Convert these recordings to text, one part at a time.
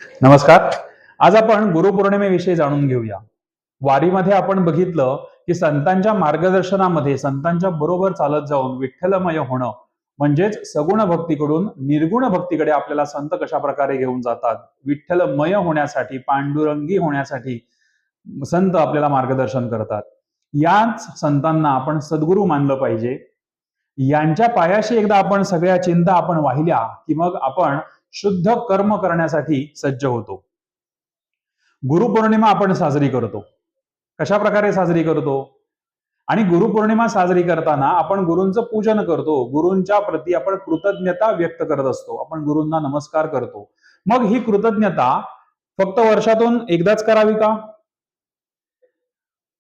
नमस्कार. आज आपण गुरुपौर्णिमेविषयी जाणून घेऊया. वारीमध्ये आपण बघितलं की संतांच्या मार्गदर्शनामध्ये संतांच्या बरोबर चालत जाऊन विठ्ठलमय होणं म्हणजेच सगुण भक्तीकडून निर्गुण भक्तीकडे आपल्याला संत कशा प्रकारे घेऊन जातात. विठ्ठलमय होण्यासाठी, पांडुरंगी होण्यासाठी संत आपल्याला मार्गदर्शन करतात. याच संतांना आपण सद्गुरू मानलं पाहिजे. यांच्या पायाशी एकदा आपण सगळ्या चिंता आपण वाहिल्या की मग आपण शुद्ध कर्म करण्यासाठी सज्ज होतो. गुरुपौर्णिमा आपण साजरी करतो. कशा प्रकारे साजरी करतो? आणि गुरुपौर्णिमा साजरी करताना आपण गुरूंचं पूजन करतो. गुरूंच्या प्रती आपण कृतज्ञता व्यक्त करत असतो. आपण गुरूंना नमस्कार करतो. मग ही कृतज्ञता फक्त वर्षातून एकदाच करावी का?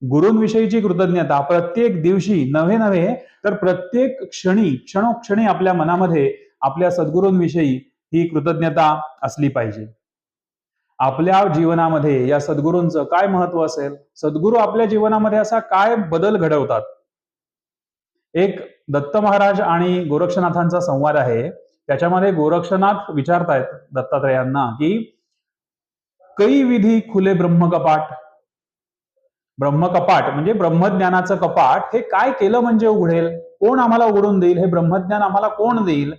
गुरूंविषयीची कृतज्ञता प्रत्येक दिवशी नव्हे नव्हे तर प्रत्येक क्षणोक्षणी आपल्या मनामध्ये आपल्या सद्गुरूंविषयी ही कृतज्ञता असली पाहिजे. आपल्या जीवनामध्ये या सद्गुरूंचं काय महत्व असेल? सद्गुरू आपल्या जीवनामध्ये असा काय बदल घडवतात? एक दत्त महाराज आणि गोरक्षनाथांचा संवाद आहे. त्याच्यामध्ये गोरक्षनाथ विचारतायत दत्तात्रयांना की कै विधी खुले ब्रह्मकपाट. ब्रह्मकपाट म्हणजे ब्रह्मज्ञानाचं कपाट हे काय केलं म्हणजे उघडेल? कोण आम्हाला उघडून देईल? हे ब्रह्मज्ञान आम्हाला कोण देईल?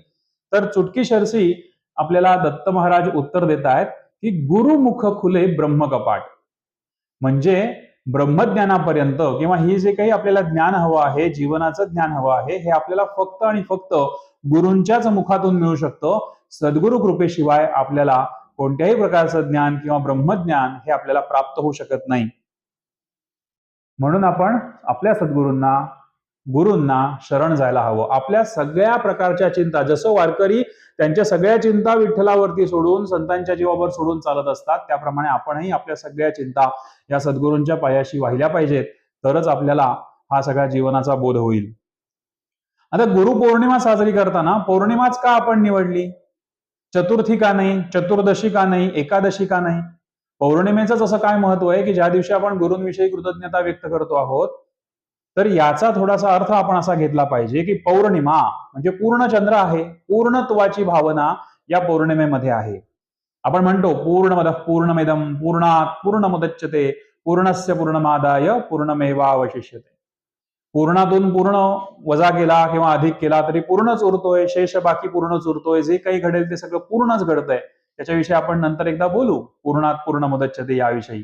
तर चुटकी शरसी आपल्याला दत्त महाराज उत्तर देत आहेत की गुरुमुख खुले ब्रह्मकपाट. म्हणजे ब्रह्मज्ञानापर्यंत किंवा ही जे काही आपल्याला ज्ञान हवं आहे, जीवनाचं ज्ञान हवं आहे, हे आपल्याला फक्त आणि फक्त गुरूंच्याच मुखातून मिळू शकतं. सद्गुरु कृपेशिवाय आपल्याला कोणत्याही प्रकारचं ज्ञान किंवा ब्रह्मज्ञान हे आपल्याला प्राप्त होऊ शकत नाही. म्हणून आपण आपल्या सद्गुरूंना, गुरूंना शरण जायला हवं. आपल्या सगळ्या प्रकारच्या चिंता, जसं वारकरी त्यांच्या सगळ्या चिंता विठ्ठलावरती सोडून संतांच्या जीवावर सोडून चालत असतात, त्याप्रमाणे आपणही आपल्या सगळ्या चिंता या सद्गुरूंच्या पायाशी वाहिल्या पाहिजेत. तरच आपल्याला हा सगळा जीवनाचा बोध होईल. आता गुरुपौर्णिमा साजरी करताना पौर्णिमाच का आपण निवडली? चतुर्थी का नाही? चतुर्दशी का नाही? एकादशी का नाही? पौर्णिमेचं असं काय महत्व आहे की ज्या दिवशी आपण गुरूंविषयी कृतज्ञता व्यक्त करतो आहोत, तर याचा थोडासा अर्थ आपण असा घेतला पाहिजे की पौर्णिमा म्हणजे पूर्ण चंद्र आहे. पूर्णत्वाची भावना या पौर्णिमेमध्ये आहे. आपण म्हणतो पूर्णमदः पूर्णमिदं पूर्णात् पूर्णमुदच्यते पूर्णस्य पूर्णमादाय पूर्णमेवावशिष्यते. पूर्णातून पूर्ण वजा केला किंवा अधिक केला तरी पूर्णच उरतोय, शेष बाकी पूर्णच उरतोय. जे काही घडेल ते सगळं पूर्णच घडतंय. त्याच्याविषयी आपण नंतर एकदा बोलू, पूर्णात पूर्ण मुदच्यते याविषयी.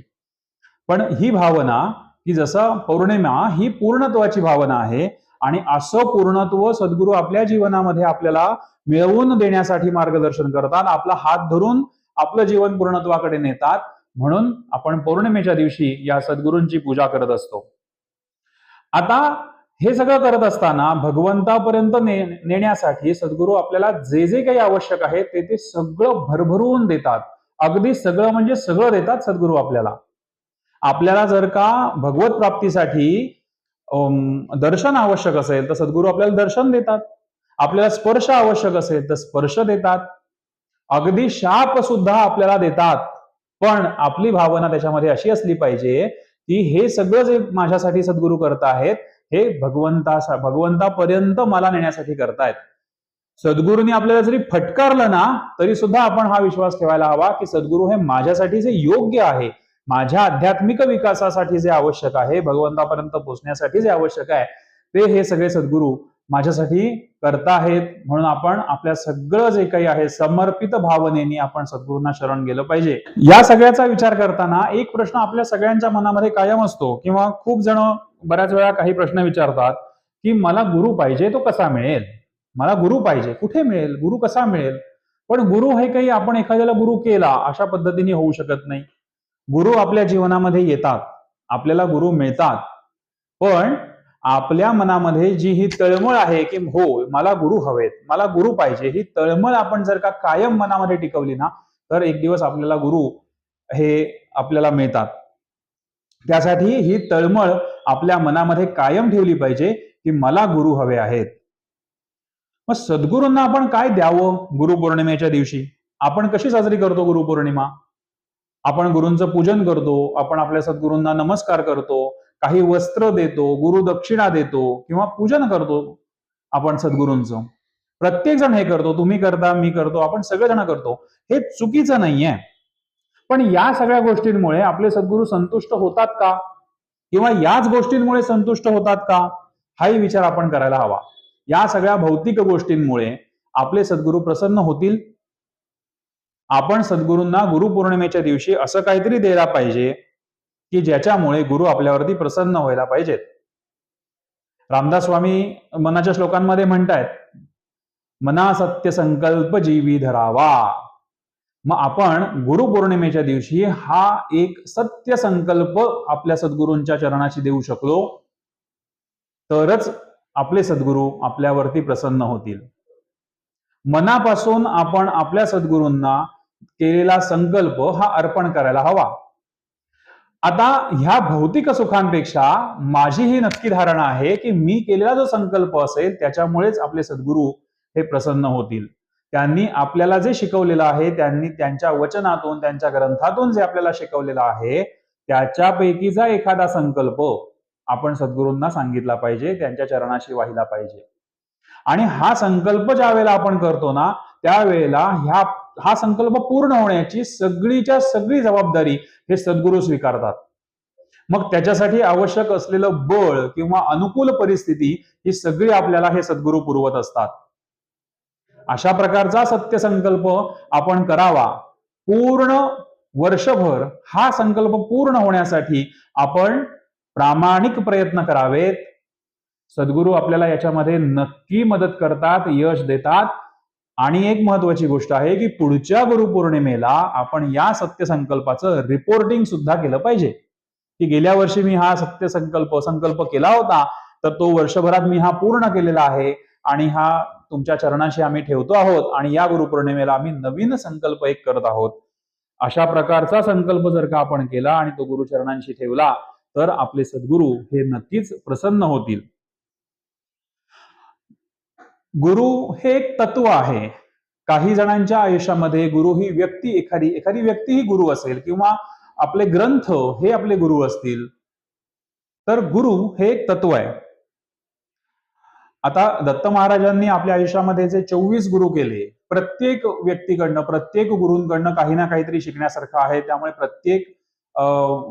पण ही भावना की जसं पौर्णिमा ही पूर्णत्वाची भावना आहे आणि असं पूर्णत्व सद्गुरू आपल्या जीवनामध्ये आपल्याला मिळवून देण्यासाठी मार्गदर्शन करतात. आपला हात धरून आपलं जीवन पूर्णत्वाकडे नेतात. म्हणून आपण पौर्णिमेच्या दिवशी या सद्गुरूंची पूजा करत असतो. आता हे सगळं करत असताना भगवंतापर्यंत नेण्यासाठी सद्गुरू आपल्याला जे जे काही आवश्यक आहे ते सगळं भरभरून देतात. अगदी सगळं म्हणजे सगळं देतात सद्गुरू आपल्याला. आपल्याला जर का भगवत प्राप्तीसाठी दर्शन आवश्यक असेल तर सद्गुरू आपल्याला दर्शन देतात. आपल्याला स्पर्श आवश्यक असेल तर स्पर्श देतात. अगदी शाप सुद्धा आपल्याला देतात. पण आपली भावना त्याच्यामध्ये अशी असली पाहिजे की हे सगळं जे माझ्यासाठी सद्गुरू करत आहेत हे भगवंतापर्यंत मला नेण्यासाठी करतायत. सद्गुरूंनी आपल्याला जरी फटकारलं ना तरी सुद्धा आपण हा विश्वास ठेवायला हवा की सद्गुरू हे माझ्यासाठी जे योग्य आहे, माझ्या आध्यात्मिक विकासासाठी जे आवश्यक आहे, भगवंतापर्यंत पोहोचण्यासाठी जे आवश्यक आहे ते हे सगळे सद्गुरू माझ्यासाठी करताहेत. म्हणून आपण आपल्या सगळं जे काही आहे समर्पित भावनेने आपण सद्गुरूंना शरण गेलं पाहिजे. या सगळ्याचा विचार करताना एक प्रश्न आपल्या सगळ्यांच्या मनामध्ये कायम असतो किंवा खूप जण बऱ्याच वेळा काही प्रश्न विचारतात की मला गुरु पाहिजे, तो कसा मिळेल? मला गुरु पाहिजे, कुठे मिळेल? गुरु कसा मिळेल? पण गुरु हे काही आपण एखाद्याला गुरु केला अशा पद्धतीने होऊ शकत नाही. गुरु आपल्या जीवनामध्ये येतात, आपल्याला गुरु मिळतात. पण आपल्या मनामध्ये जी ही तळमळ आहे की हो मला गुरु हवेत, मला गुरु पाहिजे, ही तळमळ आपण जर का कायम मनामध्ये टिकवली ना तर एक दिवस आपल्याला गुरु हे आपल्याला मिळतात. त्यासाठी ही तळमळ आपल्या मनामध्ये कायम ठेवली पाहिजे की मला गुरु हवे आहेत. मग सद्गुरूंना आपण काय द्यावं गुरुपौर्णिमेच्या दिवशी? आपण कशी साजरी करतो गुरुपौर्णिमा? आपण गुरूंचं पूजन करतो, आपण आपल्या सद्गुरूंना नमस्कार करतो, काही वस्त्र देतो, गुरु दक्षिणा देतो किंवा पूजन करतो आपण सद्गुरूंचं. प्रत्येक जण हे करतो, तुम्ही करता, मी करतो, आपण सगळेजण करतो. हे चुकीचं नाहीये. पण या सगळ्या गोष्टींमुळे आपले सद्गुरू संतुष्ट होतात का, किंवा याच गोष्टींमुळे संतुष्ट होतात का, हाही विचार आपण करायला हवा. या सगळ्या भौतिक गोष्टींमुळे आपले सद्गुरू प्रसन्न होतील? आपण सद्गुरूंना गुरुपौर्णिमेच्या दिवशी असं काहीतरी द्यायला पाहिजे की ज्याच्यामुळे गुरु आपल्यावरती प्रसन्न व्हायला पाहिजेत. रामदास स्वामी मनाच्या श्लोकांमध्ये म्हणतायत, मना सत्य संकल्प जीवी धरावा. मग आपण गुरुपौर्णिमेच्या दिवशी हा एक सत्य संकल्प आपल्या सद्गुरूंच्या चरणाशी देऊ शकलो तरच आपले सद्गुरू आपल्यावरती प्रसन्न होतील. मनापासून आपण आपल्या सद्गुरूंना केलेला संकल्प हा अर्पण करायला हवा. आता ह्या भौतिक सुखांपेक्षा माझी ही नक्की धारणा आहे की मी केलेला जो संकल्प असेल त्याच्यामुळेच आपले सद्गुरू हे प्रसन्न होतील. त्यांनी आपल्याला जे शिकवलेलं आहे, त्यांनी त्यांच्या वचनातून, त्यांच्या ग्रंथातून जे आपल्याला शिकवलेलं आहे त्याच्यापैकीचा एखादा संकल्प आपण सद्गुरूंना सांगितला पाहिजे, त्यांच्या चरणाशी वाहिला पाहिजे. आणि हा संकल्प ज्या वेळेला आपण करतो ना, त्यावेळेला हा संकल्प पूर्ण होण्याची सगळीच्या सगळी जबाबदारी हे सद्गुरू स्वीकारतात. मग त्याच्यासाठी आवश्यक असलेलं बळ किंवा अनुकूल परिस्थिती ही सगळी आपल्याला हे सद्गुरू पुरवत असतात. अशा प्रकारचा सत्य संकल्प आपण करावा. पूर्ण वर्षभर हा संकल्प पूर्ण होण्यासाठी आपण प्रामाणिक प्रयत्न करावेत. सद्गुरू आपल्याला याच्यामध्ये नक्की मदत करतात, यश देतात. आणि एक महत्वाची गोष्ट आहे की पुढच्या गुरुपौर्णिमेला आपण या सत्य संकल्पाचं रिपोर्टिंग सुद्धा केलं पाहिजे की गेल्या वर्षी मी हा सत्य संकल्प केला होता, तर तो वर्षभरात मी हा पूर्ण केलेला आहे आणि हा तुमच्या चरणाशी आम्ही ठेवतो आहोत आणि या गुरुपौर्णिमेला आम्ही नवीन संकल्प एक करत आहोत. अशा प्रकारचा संकल्प जर का आपण केला आणि तो गुरुचरणांशी ठेवला तर आपले सद्गुरू हे नक्कीच प्रसन्न होतील. गुरु हे एक तत्व आहे. काही जणांच्या आयुष्यामध्ये गुरु ही व्यक्ती, एखादी व्यक्ती ही गुरु असेल किंवा आपले ग्रंथ हे आपले गुरु असतील. तर गुरु हे एक तत्व आहे. आता दत्त महाराजांनी आपल्या आयुष्यामध्ये जे 24 गुरु केले, प्रत्येक व्यक्तीकडनं, प्रत्येक गुरूंकडनं काही ना काहीतरी शिकण्यासारखं आहे. त्यामुळे प्रत्येक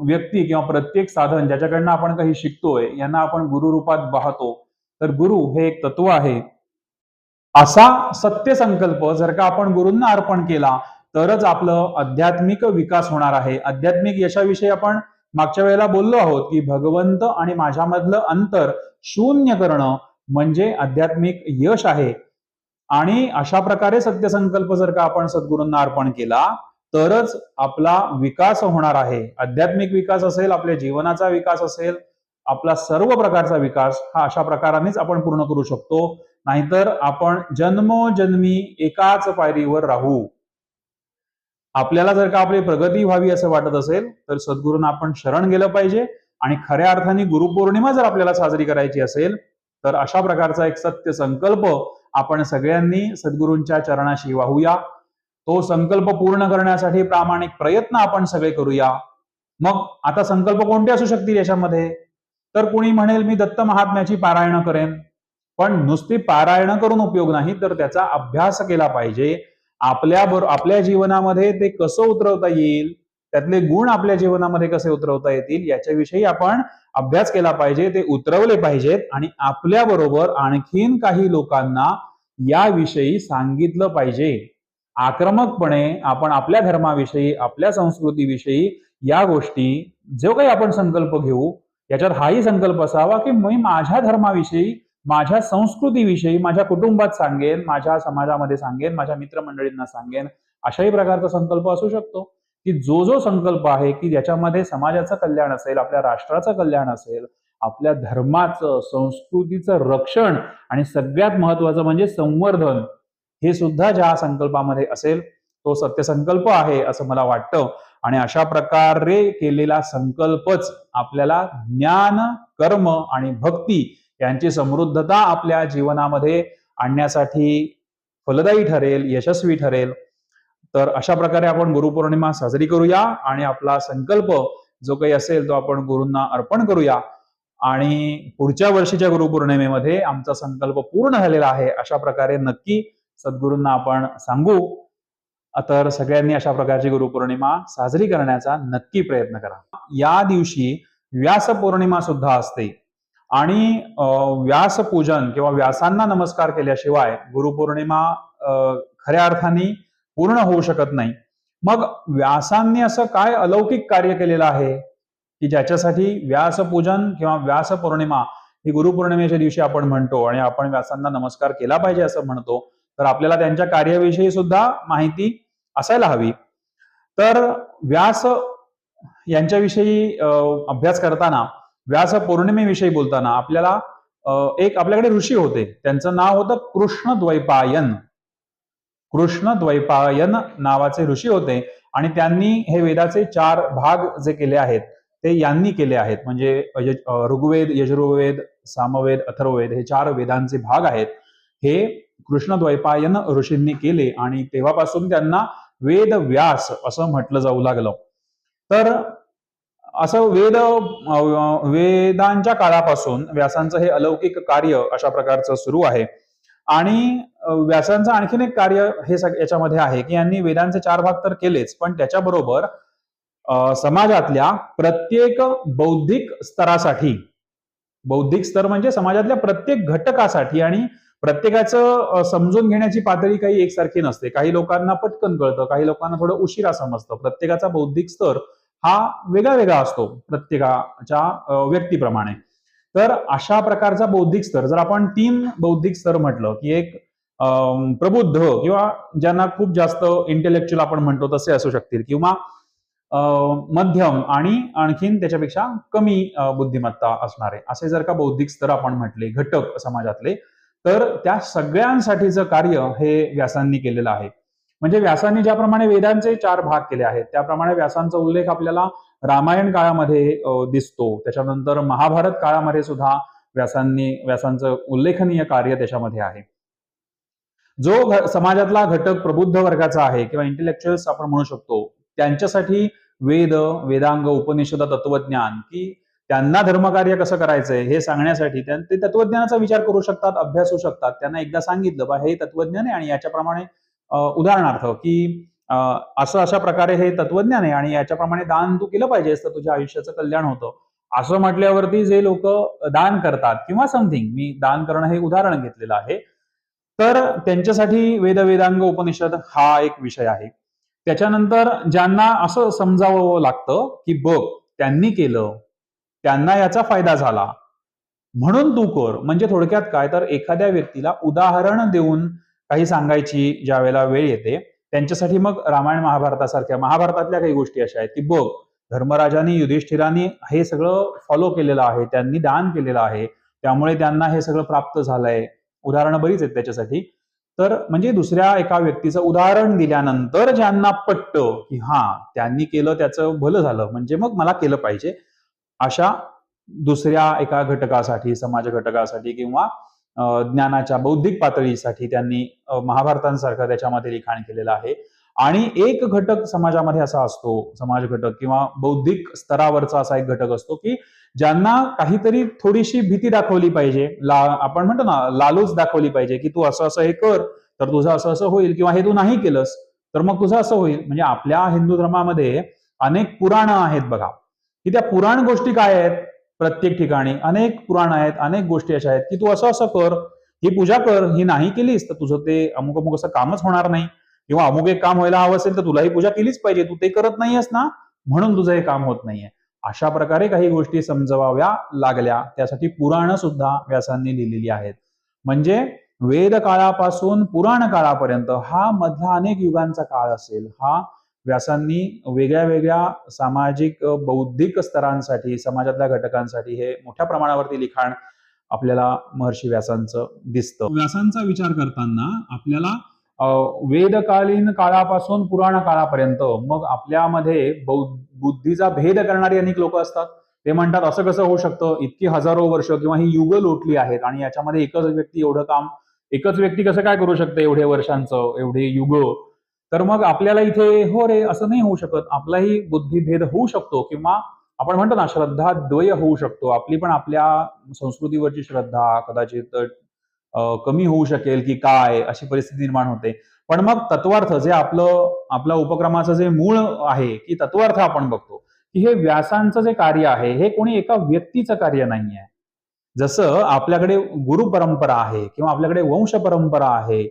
व्यक्ती किंवा प्रत्येक साधन ज्याच्याकडनं आपण काही शिकतोय यांना आपण गुरु रूपात पाहतो. तर गुरु हे एक तत्व आहे. असा सत्य संकल्प जर का आपण गुरूंना अर्पण केला तरच आपलं आध्यात्मिक विकास होणार आहे. आध्यात्मिक यशाविषयी आपण मागच्या वेळेला बोललो आहोत की भगवंत आणि माझ्यामधलं अंतर शून्य करणं म्हणजे आध्यात्मिक यश आहे. आणि अशा प्रकारे सत्य संकल्प जर का आपण सद्गुरूंना अर्पण केला तरच आपला विकास होणार आहे. आध्यात्मिक विकास असेल, आपल्या जीवनाचा विकास असेल, आपला सर्व प्रकारचा विकास हा अशा प्रकारानेच आपण पूर्ण करू शकतो. नाहीतर आपण जन्मोजन्मी एकाच पायरीवर राहू. आपल्याला जर का आपली प्रगती व्हावी असं वाटत असेल तर सद्गुरूंना आपण शरण गेलं पाहिजे. आणि खऱ्या अर्थाने गुरुपौर्णिमा जर आपल्याला साजरी करायची असेल तर अशा प्रकारचा एक सत्य संकल्प आपण सगळ्यांनी सद्गुरूंच्या चरणाशी वाहूया. तो संकल्प पूर्ण करण्यासाठी प्रामाणिक प्रयत्न आपण सगळे करूया. मग आता संकल्प कोणते असू शकतील याच्यामध्ये? तर कुणी म्हणेल मी दत्त महात्म्याची पारायण करेन. पण नुसती पारायण करून उपयोग नाही, तर त्याचा अभ्यास केला पाहिजे. आपल्या जीवनामध्ये ते कसं उतरवता येईल, त्यातले गुण आपल्या जीवनामध्ये कसे उतरवता येतील याच्याविषयी आपण अभ्यास केला पाहिजे. ते उतरवले पाहिजेत आणि आपल्या बरोबर आणखीन काही लोकांना याविषयी सांगितलं पाहिजे. आक्रमकपणे आपण आपल्या धर्माविषयी, आपल्या संस्कृतीविषयी या गोष्टी जो काही आपण संकल्प घेऊ याच्यात हाही संकल्प असावा की मी माझ्या धर्माविषयी, माझ्या संस्कृतीविषयी माझ्या कुटुंबात सांगेन, माझ्या समाजामध्ये सांगेन, माझ्या मित्रमंडळींना सांगेन. अशाही प्रकारचा संकल्प असू शकतो की जो संकल्प आहे की ज्याच्यामध्ये समाजाचं कल्याण असेल, आपल्या राष्ट्राचं कल्याण असेल, आपल्या धर्माचं, संस्कृतीचं रक्षण आणि सगळ्यात महत्वाचं म्हणजे संवर्धन, हे सुद्धा ज्या संकल्पामध्ये असेल तो सत्य संकल्प आहे असं मला वाटतं. आणि अशा प्रकारे केलेला संकल्पच आपल्याला ज्ञान, कर्म आणि भक्ती यांची समृद्धता आपल्या जीवनामध्ये आणण्यासाठी फलदायी ठरेल, यशस्वी ठरेल. तर अशा प्रकारे आपण गुरुपौर्णिमा साजरी करूया आणि आपला संकल्प जो काही असेल तो आपण गुरूंना अर्पण करूया. आणि पुढच्या वर्षीच्या गुरुपौर्णिमेमध्ये आमचा संकल्प पूर्ण झालेला आहे अशा प्रकारे नक्की सद्गुरूंना आपण सांगू. तर सगळ्यांनी अशा प्रकारची गुरुपौर्णिमा साजरी करण्याचा नक्की प्रयत्न करा. या दिवशी व्यास पौर्णिमा सुद्धा असते आणि व्यासपूजन किंवा व्यासांना नमस्कार केल्याशिवाय गुरुपौर्णिमा खऱ्या अर्थाने पूर्ण होऊ शकत नाही. मग व्यासांनी असं काय अलौकिक कार्य केलेलं आहे की ज्याच्यासाठी व्यासपूजन किंवा व्यास पौर्णिमा ही गुरुपौर्णिमेच्या दिवशी आपण म्हणतो आणि आपण व्यासांना नमस्कार केला पाहिजे असं म्हणतो, तर आपल्याला त्यांच्या कार्याविषयी सुद्धा माहिती असायला हवी. तर व्यास यांच्याविषयी अभ्यास करताना, व्यास पौर्णिमेविषयी बोलताना आपल्याला एक आपल्याकडे ऋषी होते, त्यांचं नाव होतं कृष्णद्वैपायन. कृष्णद्वैपायन नावाचे ऋषी होते आणि त्यांनी हे वेदाचे 4 भाग जे केले आहेत ते यांनी केले आहेत. म्हणजे ऋग्वेद, यजुर्वेद, सामवेद, अथर्ववेद हे 4 वेदांचे भाग आहेत. हे कृष्णद्वैपायन ऋषींनी केले आणि तेव्हापासून त्यांना वेद व्यास असं म्हटलं जाऊ लागलं. तर असं वेदांच्या काळापासून व्यासांचं हे अलौकिक कार्य अशा प्रकारचं सुरू आहे. आणि व्यासांचं आणखीन एक कार्य हे याच्यामध्ये आहे की यांनी वेदांचे 4 भाग तर केलेच, पण त्याच्याबरोबर समाजातल्या प्रत्येक बौद्धिक स्तरासाठी, बौद्धिक स्तर म्हणजे समाजातल्या प्रत्येक घटकासाठी, आणि प्रत्येकाचं समजून घेण्याची पातळी काही एकसारखी नसते. काही लोकांना पटकन कळतं, काही लोकांना थोडं उशिरा समजतं. प्रत्येकाचा बौद्धिक स्तर हा वेगळा वेगळा असतो प्रत्येकाच्या व्यक्तीप्रमाणे. तर अशा प्रकारचा बौद्धिक स्तर, जर आपण 3 बौद्धिक स्तर म्हटलं की एक प्रबुद्ध किंवा ज्यांना खूप जास्त इंटेलेक्च्युअल आपण म्हणतो तसे असू शकतील, किंवा मध्यम आणि आणखीन त्याच्यापेक्षा कमी बुद्धिमत्ता असणारे, असे जर का बौद्धिक स्तर आपण म्हटले घटक समाजातले, तर त्या सगळ्यांसाठीचं कार्य हे व्यासांनी केलेलं आहे. म्हणजे व्यासांनी ज्याप्रमाणे वेदांचे 4 भाग केले आहेत त्याप्रमाणे व्यासांचा उल्लेख आपल्याला रामायण काळामध्ये दिसतो. त्याच्यानंतर महाभारत काळामध्ये सुद्धा व्यासांचं उल्लेखनीय कार्य त्याच्यामध्ये आहे. जो समाजातला घटक प्रबुद्ध वर्गाचा आहे किंवा इंटेलेक्च्युअल्स आपण म्हणू शकतो, त्यांच्यासाठी वेद, वेदांग, उपनिषद, तत्वज्ञान, की त्यांना धर्मकार्य कसं करायचंय हे सांगण्यासाठी ते तत्वज्ञानाचा विचार करू शकतात, अभ्यासू शकतात. त्यांना एकदा सांगितलं बा हे तत्वज्ञान आहे आणि याच्याप्रमाणे उदाहरणार्थ की असं अशा प्रकारे हे तत्वज्ञान आहे आणि याच्याप्रमाणे दान तू केलं पाहिजेस तर तुझ्या आयुष्याचं कल्याण होतं, असं म्हटल्यावरती जे लोक दान करतात किंवा समथिंग, मी दान करणं हे उदाहरण घेतलेलं आहे, तर त्यांच्यासाठी वेद, वेदांग, उपनिषद हा एक विषय आहे. त्याच्यानंतर ज्यांना असं समजावं लागतं की बघ त्यांनी केलं, त्यांना याचा फायदा झाला म्हणून तू कर. म्हणजे थोडक्यात काय, तर एखाद्या व्यक्तीला उदाहरण देऊन काही सांगायची ज्या वेळेला वेळ येते, त्यांच्यासाठी मग रामायण महाभारतासारख्या, महाभारतातल्या काही गोष्टी अशा आहेत की बघ धर्मराजांनी, युधिष्ठिरांनी हे सगळं फॉलो केलेलं आहे, त्यांनी दान केलेलं आहे, त्यामुळे त्यांना हे सगळं प्राप्त झालंय. उदाहरणं बरीच आहेत त्याच्यासाठी. तर म्हणजे दुसऱ्या एका व्यक्तीचं उदाहरण दिल्यानंतर ज्यांना पटतं की हा त्यांनी केलं त्याचं भलं झालं म्हणजे मग मला केलं पाहिजे, अशा दुसऱ्या एका घटकासाठी, समाज घटकासाठी किंवा ज्ञानाच्या बौद्धिक पातळीसाठी त्यांनी महाभारतांसारखं त्याच्यामध्ये लिखाण केलेलं आहे. आणि एक घटक समाजामध्ये असा असतो, समाज घटक किंवा बौद्धिक स्तरावरचा असा एक घटक असतो की ज्यांना काहीतरी थोडीशी भीती दाखवली पाहिजे, आपण म्हणतो ना लालूच दाखवली पाहिजे की तू असं असं हे कर तर तुझं असं असं होईल, किंवा हे तू नाही केलंस तर मग तुझं असं होईल. म्हणजे आपल्या हिंदू धर्मामध्ये अनेक पुराणं आहेत बघा, की त्या पुराण गोष्टी काय आहेत, प्रत्येक ठिकाणी अनेक पुराण आहेत, अनेक गोष्टी अशा आहेत की तू असं असं कर, ही पूजा कर, ही नाही केलीस तर तुझं ते अमुक अमुक असं कामच होणार नाही, किंवा अमुक एक काम व्हायला हवं असेल तर तुला ही पूजा केलीच पाहिजे, तू ते करत नाहीयेस ना म्हणून तुझं हे काम होत नाहीये. अशा प्रकारे काही गोष्टी समजवाव्या लागल्या, त्यासाठी पुराणं सुद्धा व्यासांनी लिहिलेली आहेत. म्हणजे वेद काळापासून पुराण काळापर्यंत हा मधला अनेक युगांचा काळ असेल, हा व्यासांनी वेगळ्या वेगळ्या सामाजिक बौद्धिक स्तरांसाठी, समाजातल्या घटकांसाठी हे मोठ्या प्रमाणावरती लिखाण आपल्याला महर्षी व्यासांचं दिसतं. व्यासांचा विचार करताना आपल्याला वेदकालीन काळापासून पुराण काळापर्यंत मग आपल्यामध्ये बुद्धीचा भेद करणारी अनेक लोक असतात. ते म्हणतात असं कसं होऊ शकतं, इतकी हजारो वर्ष किंवा ही युग लोटली आहेत आणि याच्यामध्ये एकच व्यक्ती एवढं काम, एकच व्यक्ती कसं काय करू शकते एवढ्या वर्षांचं, एवढे युग. तर मग आपल्याला इथे हो रे असं नाही होऊ शकत, आपलाही बुद्धिभेद होऊ शकतो, किंवा आपण म्हणतो ना श्रद्धा द्वय होऊ शकतो. आपली पण आपल्या संस्कृतीवरची श्रद्धा कदाचित कमी होऊ शकेल की काय, अशी परिस्थिती निर्माण होते. पण मग तत्वार्थ जे आपल्या उपक्रमाचं जे मूळ आहे की तत्वार्थ आपण बघतो की हे व्यासांचं जे कार्य आहे हे कोणी एका व्यक्तीचं कार्य नाही आहे. जसं आपल्याकडे गुरु परंपरा आहे किंवा आपल्याकडे वंश परंपरा आहे,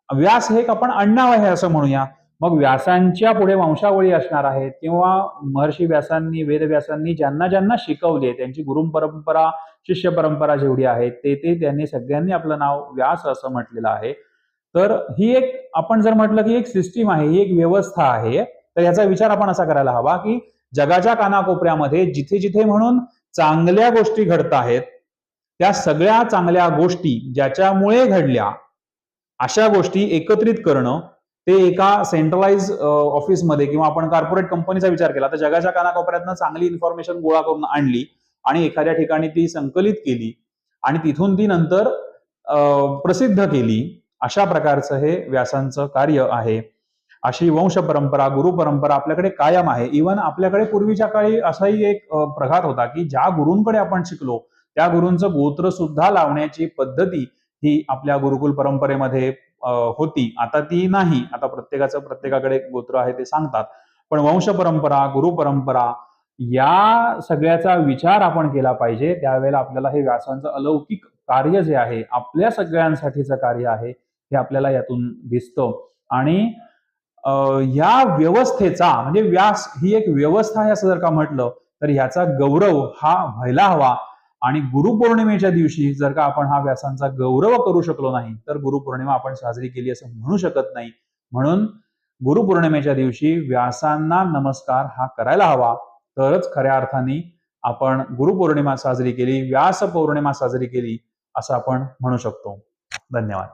व्यास हे एक आपण आडनाव आहे असं म्हणूया. मग व्यासांच्या पुढे वंशावळी असणार आहेत किंवा महर्षी व्यासांनी वेदव्यासांनी ज्यांना ज्यांना शिकवले त्यांची गुरु परंपरा शिष्य परंपरा जेवढी आहे ते त्यांनी सगळ्यांनी आपलं नाव व्यास असं म्हटलेलं आहे. तर ही एक आपण जर म्हटलं की एक सिस्टीम आहे, ही एक व्यवस्था आहे, तर याचा विचार आपण असा करायला हवा की जगाच्या कानाकोपऱ्यामध्ये जिथे जिथे म्हणून चांगल्या गोष्टी घडत आहेत त्या सगळ्या चांगल्या गोष्टी ज्याच्यामुळे घडल्या अशा गोष्टी एकत्रित करणं ते एका सेंट्रलाइज ऑफिसमध्ये किंवा आपण कॉर्पोरेट कंपनीचा विचार केला तर जगाच्या कानाकोपऱ्यातनं चांगली इन्फॉर्मेशन गोळा करून आणली आणि एखाद्या ठिकाणी ती संकलित केली आणि तिथून ती नंतर प्रसिद्ध केली. अशा प्रकारचं हे व्यासांचं कार्य आहे. अशी वंश परंपरा गुरु परंपरा आपल्याकडे कायम आहे. इव्हन आपल्याकडे पूर्वीच्या काळी असाही एक प्रघात होता की ज्या गुरूंकडे आपण शिकलो त्या गुरूंचं गोत्र सुद्धा लावण्याची पद्धती ही आपल्या गुरुकुल परंपरेमध्ये होती. आता ती नाही. आता प्रत्येकाकडे गोत्र आहे ते सांगतात. पण वंश परंपरा गुरु परंपरा या सगळ्याचा विचार आपण केला पाहिजे. त्यावेळेला आपल्याला हे व्यासांचं अलौकिक कार्य जे आहे आपल्या सगळ्यांसाठीचं कार्य आहे हे आपल्याला यातून दिसतं. आणि या व्यवस्थेचा म्हणजे व्यास ही एक व्यवस्था आहे असं जर का म्हटलं तर ह्याचा गौरव हा व्हायला हवा. आणि गुरुपौर्णिमेच्या दिवशी जर का आपण हा व्यासांचा गौरव करू शकलो नाही तर गुरुपौर्णिमा आपण साजरी केली असं म्हणू शकत नाही. म्हणून गुरुपौर्णिमेच्या दिवशी व्यासांना नमस्कार हा करायला हवा. तरच खऱ्या अर्थाने आपण गुरुपौर्णिमा साजरी केली, व्यास पौर्णिमा साजरी केली असं आपण म्हणू शकतो. धन्यवाद.